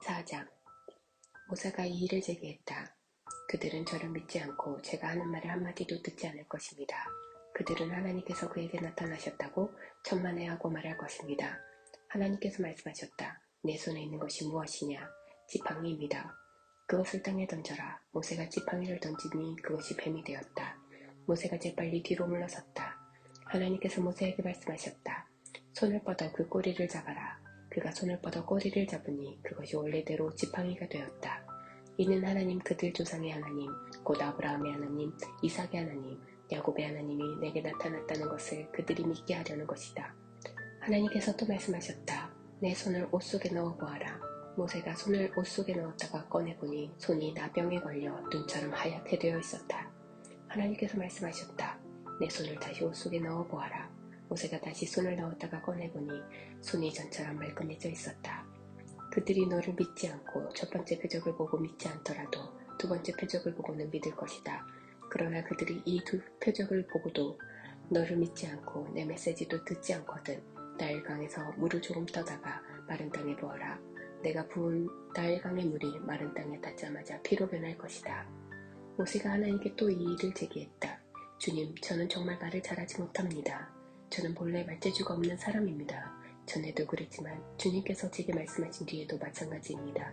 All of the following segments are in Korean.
4장. 모세가 이 일을 제기했다. 그들은 저를 믿지 않고 제가 하는 말을 한마디도 듣지 않을 것입니다. 그들은 하나님께서 그에게 나타나셨다고 천만에하고 말할 것입니다. 하나님께서 말씀하셨다. 내 손에 있는 것이 무엇이냐? 지팡이입니다. 그것을 땅에 던져라. 모세가 지팡이를 던지니 그것이 뱀이 되었다. 모세가 재빨리 뒤로 물러섰다. 하나님께서 모세에게 말씀하셨다. 손을 뻗어 그 꼬리를 잡아라. 그가 손을 뻗어 꼬리를 잡으니 그것이 원래대로 지팡이가 되었다. 이는 하나님 그들 조상의 하나님, 곧 아브라함의 하나님, 이삭의 하나님, 야곱의 하나님이 내게 나타났다는 것을 그들이 믿게 하려는 것이다. 하나님께서 또 말씀하셨다. 내 손을 옷 속에 넣어 보아라. 모세가 손을 옷 속에 넣었다가 꺼내보니 손이 나병에 걸려 눈처럼 하얗게 되어 있었다. 하나님께서 말씀하셨다. 내 손을 다시 옷 속에 넣어 보아라. 모세가 다시 손을 넣었다가 꺼내보니 손이 전처럼 말끔해져 있었다. 그들이 너를 믿지 않고 첫 번째 표적을 보고 믿지 않더라도 두 번째 표적을 보고는 믿을 것이다. 그러나 그들이 이 두 표적을 보고도 너를 믿지 않고 내 메시지도 듣지 않거든 나일강에서 물을 조금 떠다가 마른 땅에 부어라. 내가 부은 나일강의 물이 마른 땅에 닿자마자 피로 변할 것이다. 모세가 하나님께 또 이 일을 제기했다. 주님, 저는 정말 말을 잘하지 못합니다. 저는 본래 말재주가 없는 사람입니다. 전에도 그랬지만 주님께서 제게 말씀하신 뒤에도 마찬가지입니다.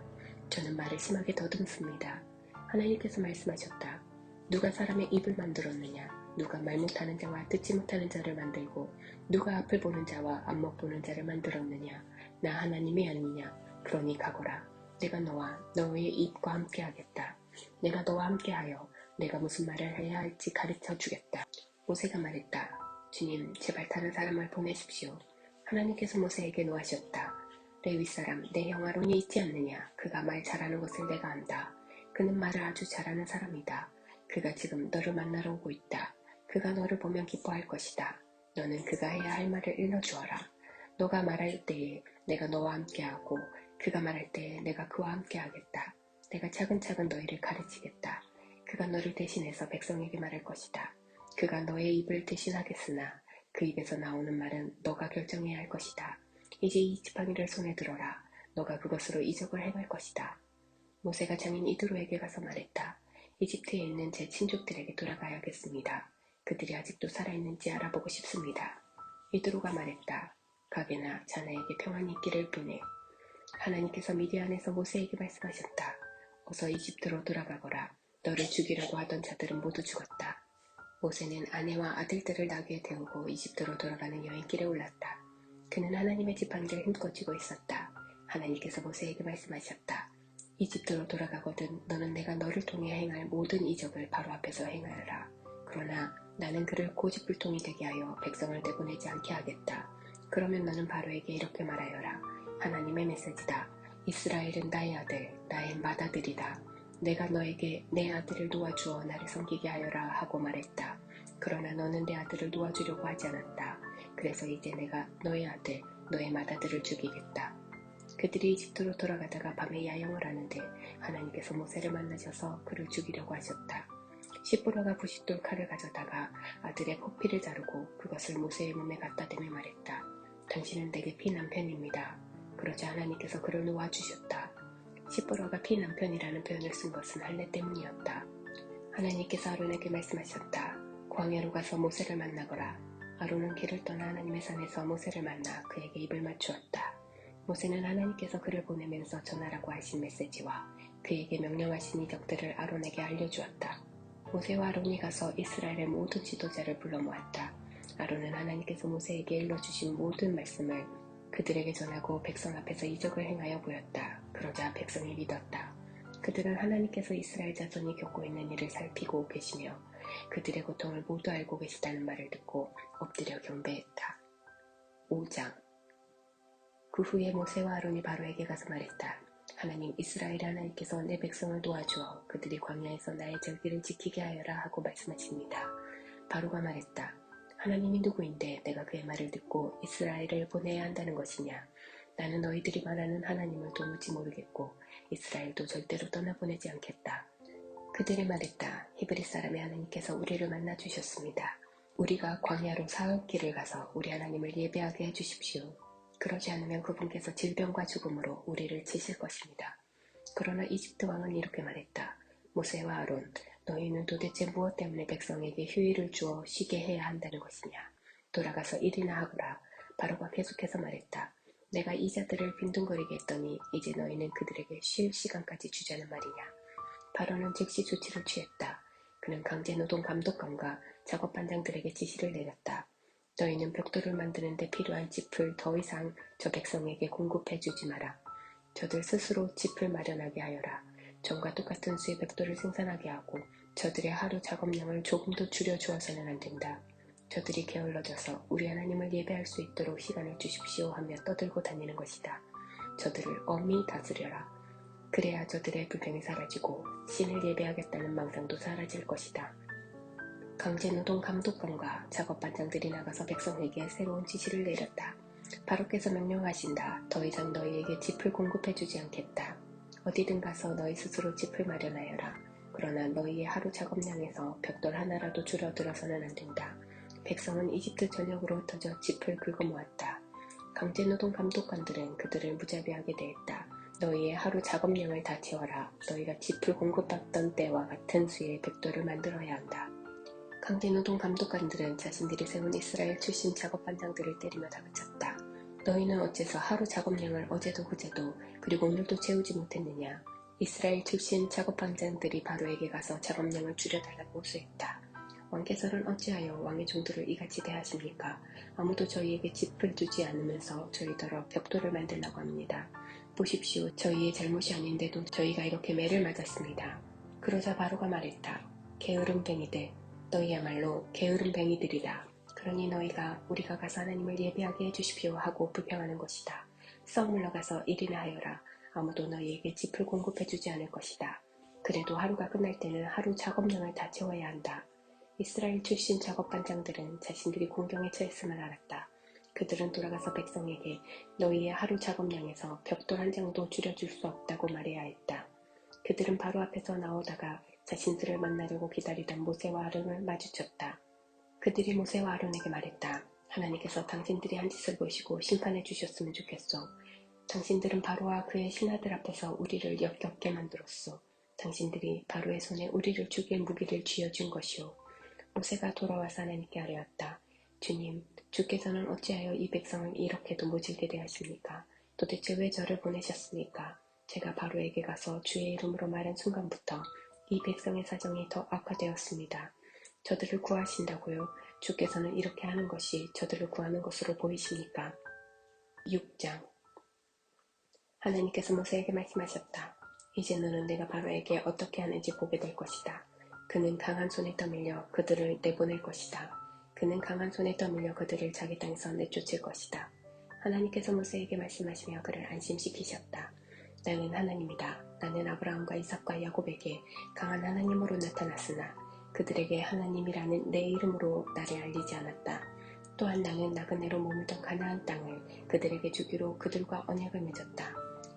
저는 말을 심하게 더듬습니다. 하나님께서 말씀하셨다. 누가 사람의 입을 만들었느냐? 누가 말 못하는 자와 듣지 못하는 자를 만들고 누가 앞을 보는 자와 앞못 보는 자를 만들었느냐? 나 하나님이 아니냐? 그러니 가거라. 내가 너와 너의 입과 함께 하겠다. 내가 너와 함께하여 내가 무슨 말을 해야 할지 가르쳐 주겠다. 모세가 말했다. 주님, 제발 다른 사람을 보내십시오. 하나님께서 모세에게 노하셨다. 레위 사람 내 형 아론이 있지 않느냐? 그가 말 잘하는 것을 내가 안다. 그는 말을 아주 잘하는 사람이다. 그가 지금 너를 만나러 오고 있다. 그가 너를 보면 기뻐할 것이다. 너는 그가 해야 할 말을 일러주어라. 너가 말할 때에 내가 너와 함께하고 그가 말할 때에 내가 그와 함께하겠다. 내가 차근차근 너희를 가르치겠다. 그가 너를 대신해서 백성에게 말할 것이다. 그가 너의 입을 대신하겠으나 그 입에서 나오는 말은 너가 결정해야 할 것이다. 이제 이 지팡이를 손에 들어라. 너가 그것으로 이적을 행할 것이다. 모세가 장인 이드로에게 가서 말했다. 이집트에 있는 제 친족들에게 돌아가야겠습니다. 그들이 아직도 살아있는지 알아보고 싶습니다. 이드로가 말했다. 가게나 자네에게 평안이 있기를 비네. 하나님께서 미디안에서 모세에게 말씀하셨다. 어서 이집트로 돌아가거라. 너를 죽이려고 하던 자들은 모두 죽었다. 모세는 아내와 아들들을 나귀에 태우고 이집트로 돌아가는 여행길에 올랐다. 그는 하나님의 지팡이를 힘껏 쥐고 있었다. 하나님께서 모세에게 말씀하셨다. 이집트로 돌아가거든 너는 내가 너를 통해 행할 모든 이적을 바로 앞에서 행하여라. 그러나 나는 그를 고집불통이 되게 하여 백성을 내보내지 않게 하겠다. 그러면 너는 바로에게 이렇게 말하여라. 하나님의 메시지다. 이스라엘은 나의 아들, 나의 맏아들이다. 내가 너에게 내 아들을 놓아주어 나를 섬기게 하여라 하고 말했다. 그러나 너는 내 아들을 놓아주려고 하지 않았다. 그래서 이제 내가 너의 아들, 너의 맏아들을 죽이겠다. 그들이 이집트로 돌아가다가 밤에 야영을 하는데 하나님께서 모세를 만나셔서 그를 죽이려고 하셨다. 시보라가 부싯돌 칼을 가져다가 아들의 포피를 자르고 그것을 모세의 몸에 갖다 대며 말했다. 당신은 내게 피난 편입니다. 그러자 하나님께서 그를 놓아주셨다. 시보라가 피난 편이라는 표현을 쓴 것은 할례 때문이었다. 하나님께서 아론에게 말씀하셨다. 광야로 가서 모세를 만나거라. 아론은 길을 떠나 하나님의 산에서 모세를 만나 그에게 입을 맞추었다. 모세는 하나님께서 그를 보내면서 전하라고 하신 메시지와 그에게 명령하신 이적들을 아론에게 알려주었다. 모세와 아론이 가서 이스라엘의 모든 지도자를 불러 모았다. 아론은 하나님께서 모세에게 일러주신 모든 말씀을 그들에게 전하고 백성 앞에서 이적을 행하여 보였다. 그러자 백성이 믿었다. 그들은 하나님께서 이스라엘 자손이 겪고 있는 일을 살피고 계시며 그들의 고통을 모두 알고 계시다는 말을 듣고 엎드려 경배했다. 5장. 그 후에 모세와 아론이 바로에게 가서 말했다. 하나님 이스라엘의 하나님께서 내 백성을 도와주어 그들이 광야에서 나의 절기를 지키게 하여라 하고 말씀하십니다. 바로가 말했다. 하나님이 누구인데 내가 그의 말을 듣고 이스라엘을 보내야 한다는 것이냐. 나는 너희들이 말하는 하나님을 도무지 모르겠고 이스라엘도 절대로 떠나보내지 않겠다. 그들이 말했다. 히브리 사람의 하나님께서 우리를 만나주셨습니다. 우리가 광야로 사흘 길을 가서 우리 하나님을 예배하게 해주십시오. 그러지 않으면 그분께서 질병과 죽음으로 우리를 치실 것입니다. 그러나 이집트 왕은 이렇게 말했다. 모세와 아론, 너희는 도대체 무엇 때문에 백성에게 휴일을 주어 쉬게 해야 한다는 것이냐? 돌아가서 일이나 하거라. 바로가 계속해서 말했다. 내가 이 자들을 빈둥거리게 했더니 이제 너희는 그들에게 쉴 시간까지 주자는 말이냐? 바로는 즉시 조치를 취했다. 그는 강제노동 감독관과 작업반장들에게 지시를 내렸다. 너희는 벽돌을 만드는 데 필요한 짚을 더 이상 저 백성에게 공급해주지 마라. 저들 스스로 짚을 마련하게 하여라. 전과 똑같은 수의 벽돌을 생산하게 하고 저들의 하루 작업량을 조금도 줄여주어서는 안 된다. 저들이 게을러져서 우리 하나님을 예배할 수 있도록 시간을 주십시오 하며 떠들고 다니는 것이다. 저들을 엄히 다스려라. 그래야 저들의 불평이 사라지고 신을 예배하겠다는 망상도 사라질 것이다. 강제노동 감독관과 작업반장들이 나가서 백성에게 새로운 지시를 내렸다. 바로께서 명령하신다. 더 이상 너희에게 짚을 공급해주지 않겠다. 어디든 가서 너희 스스로 짚을 마련하여라. 그러나 너희의 하루 작업량에서 벽돌 하나라도 줄어들어서는 안 된다. 백성은 이집트 전역으로 흩어져 짚을 긁어모았다. 강제노동 감독관들은 그들을 무자비하게 대했다. 너희의 하루 작업량을 다 채워라. 너희가 짚을 공급받던 때와 같은 수의 벽돌을 만들어야 한다. 강제노동 감독관들은 자신들이 세운 이스라엘 출신 작업반장들을 때리며 다그쳤다. 너희는 어째서 하루 작업량을 어제도 그제도 그리고 오늘도 채우지 못했느냐? 이스라엘 출신 작업반장들이 바로에게 가서 작업량을 줄여달라고 호소했다. 왕께서는 어찌하여 왕의 종들을 이같이 대하십니까? 아무도 저희에게 짚을 주지 않으면서 저희더러 벽돌을 만들라고 합니다. 보십시오. 저희의 잘못이 아닌데도 저희가 이렇게 매를 맞았습니다. 그러자 바로가 말했다. 게으름뱅이들, 너희야말로 게으름뱅이들이다. 그러니 너희가 우리가 가서 하나님을 예배하게 해주십시오 하고 불평하는 것이다. 썩 물러가서 일이나 하여라. 아무도 너희에게 짚을 공급해주지 않을 것이다. 그래도 하루가 끝날 때는 하루 작업량을 다 채워야 한다. 이스라엘 출신 작업반장들은 자신들이 공경에 처했음을 알았다. 그들은 돌아가서 백성에게 너희의 하루 작업량에서 벽돌 한 장도 줄여줄 수 없다고 말해야 했다. 그들은 바로 앞에서 나오다가 자신들을 만나려고 기다리던 모세와 아론을 마주쳤다. 그들이 모세와 아론에게 말했다. 하나님께서 당신들이 한 짓을 보시고 심판해 주셨으면 좋겠소. 당신들은 바로와 그의 신하들 앞에서 우리를 역겹게 만들었소. 당신들이 바로의 손에 우리를 죽일 무기를 쥐어준 것이오. 모세가 돌아와서 하나님께 아뢰었다. 주님, 주께서는 어찌하여 이 백성을 이렇게도 모질게 대하십니까? 도대체 왜 저를 보내셨습니까? 제가 바로에게 가서 주의 이름으로 말한 순간부터 이 백성의 사정이 더 악화되었습니다. 저들을 구하신다고요? 주께서는 이렇게 하는 것이 저들을 구하는 것으로 보이십니까? 6장. 하나님께서 모세에게 말씀하셨다. 이제 너는 내가 바로에게 어떻게 하는지 보게 될 것이다. 그는 강한 손에 떠밀려 그들을 내보낼 것이다. 그는 강한 손에 떠밀려 그들을 자기 땅에서 내쫓을 것이다. 하나님께서 모세에게 말씀하시며 그를 안심시키셨다. 나는 하나님이다. 나는 아브라함과 이삭과 야곱에게 강한 하나님으로 나타났으나 그들에게 하나님이라는 내 이름으로 나를 알리지 않았다. 또한 나는 나그네로 머물던 가나안 땅을 그들에게 주기로 그들과 언약을 맺었다.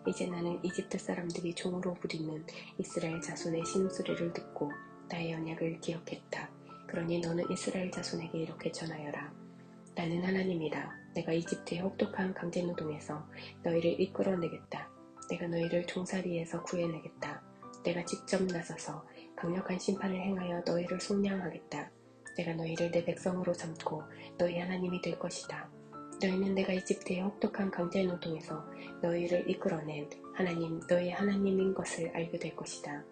이제 나는 이집트 사람들이 종으로 부리는 이스라엘 자손의 신음소리를 듣고 나의 언약을 기억했다. 그러니 너는 이스라엘 자손에게 이렇게 전하여라. 나는 하나님이다. 내가 이집트의 혹독한 강제노동에서 너희를 이끌어내겠다. 내가 너희를 종살이에서 구해내겠다. 내가 직접 나서서 강력한 심판을 행하여 너희를 속량하겠다. 내가 너희를 내 백성으로 삼고 너희 하나님이 될 것이다. 너희는 내가 이집트의 혹독한 강제노동에서 너희를 이끌어낸 하나님, 너희 하나님인 것을 알게 될 것이다.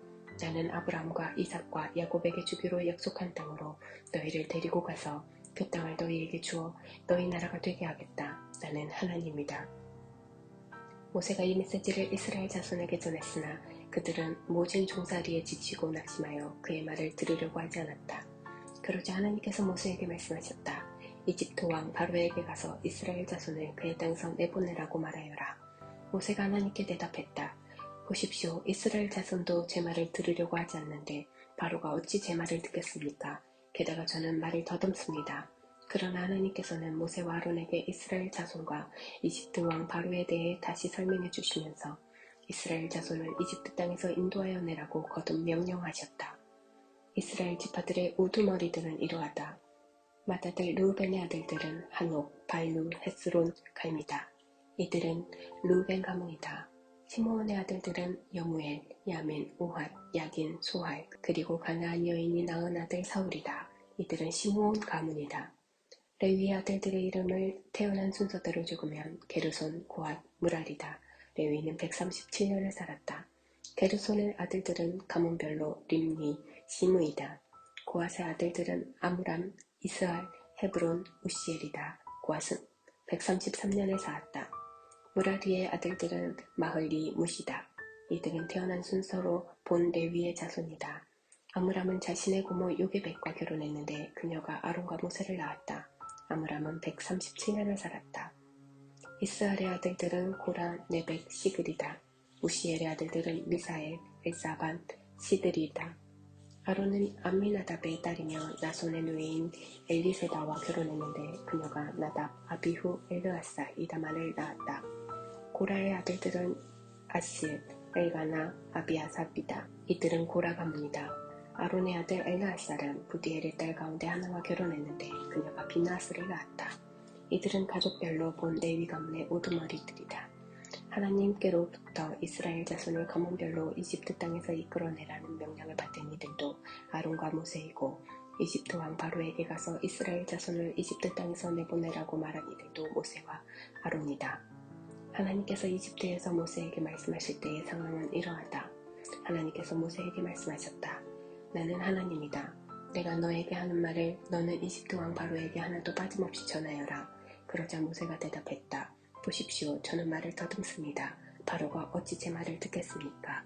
나는 아브라함과 이삭과 야곱에게 주기로 약속한 땅으로 너희를 데리고 가서 그 땅을 너희에게 주어 너희 나라가 되게 하겠다. 나는 하나님이다. 모세가 이 메시지를 이스라엘 자손에게 전했으나 그들은 모진 종살이에 지치고 낙심하여 그의 말을 들으려고 하지 않았다. 그러자 하나님께서 모세에게 말씀하셨다. 이집트 왕 바로에게 가서 이스라엘 자손을 그의 땅에서 내보내라고 말하여라. 모세가 하나님께 대답했다. 보십시오. 이스라엘 자손도 제 말을 들으려고 하지 않는데 바로가 어찌 제 말을 듣겠습니까? 게다가 저는 말을 더듬습니다. 그러나 하나님께서는 모세와 아론에게 이스라엘 자손과 이집트 왕 바로에 대해 다시 설명해 주시면서 이스라엘 자손을 이집트 땅에서 인도하여 내라고 거듭 명령하셨다. 이스라엘 지파들의 우두머리들은 이러하다. 맏아들 르우벤의 아들들은 한옥, 발루, 헤스론, 갈미다. 이들은 르우벤 가문이다. 시므온의 아들들은 여무엘, 야민, 오핫, 야긴, 소할, 그리고 가나안 여인이 낳은 아들 사울이다. 이들은 시므온 가문이다. 레위의 아들들의 이름을 태어난 순서대로 적으면 게르손, 고핫, 무랄이다. 레위는 137년을 살았다. 게르손의 아들들은 가문별로 림니, 시므이다. 고핫의 아들들은 아므람, 이스할, 헤브론, 우시엘이다. 고핫은 133년을 살았다. 무라리의 아들들은 마흘리, 무시다. 이들은 태어난 순서로 본 레위의 자손이다. 아므람은 자신의 고모 요게벳과 결혼했는데 그녀가 아론과 모세를 낳았다. 아므람은 137년을 살았다. 이스할의 아들들은 고라, 네벡, 시글이다. 우시엘의 아들들은 미사엘, 엘사반, 시드리다. 아론은 암미나답의 딸이며 나손의 누이인 엘리세다와 결혼했는데 그녀가 나답, 아비후, 엘르아사, 이다만을 낳았다. 고라의 아들들은 아실, 엘가나, 아비아삽이다. 이들은 고라 가문이다. 아론의 아들 엘르아살은 부디엘의 딸 가운데 하나와 결혼했는데 그녀가 비나스를 낳았다. 이들은 가족별로 본 레위 가문의 우두머리들이다. 하나님께로부터 이스라엘 자손을 가문별로 이집트 땅에서 이끌어내라는 명령을 받은 이들도 아론과 모세이고 이집트 왕 바로에게 가서 이스라엘 자손을 이집트 땅에서 내보내라고 말한 이들도 모세와 아론이다. 하나님께서 이집트에서 모세에게 말씀하실 때의 상황은 이러하다. 하나님께서 모세에게 말씀하셨다. 나는 하나님이다. 내가 너에게 하는 말을 너는 이집트 왕 바로에게 하나도 빠짐없이 전하여라. 그러자 모세가 대답했다. 보십시오. 저는 말을 더듬습니다. 바로가 어찌 제 말을 듣겠습니까?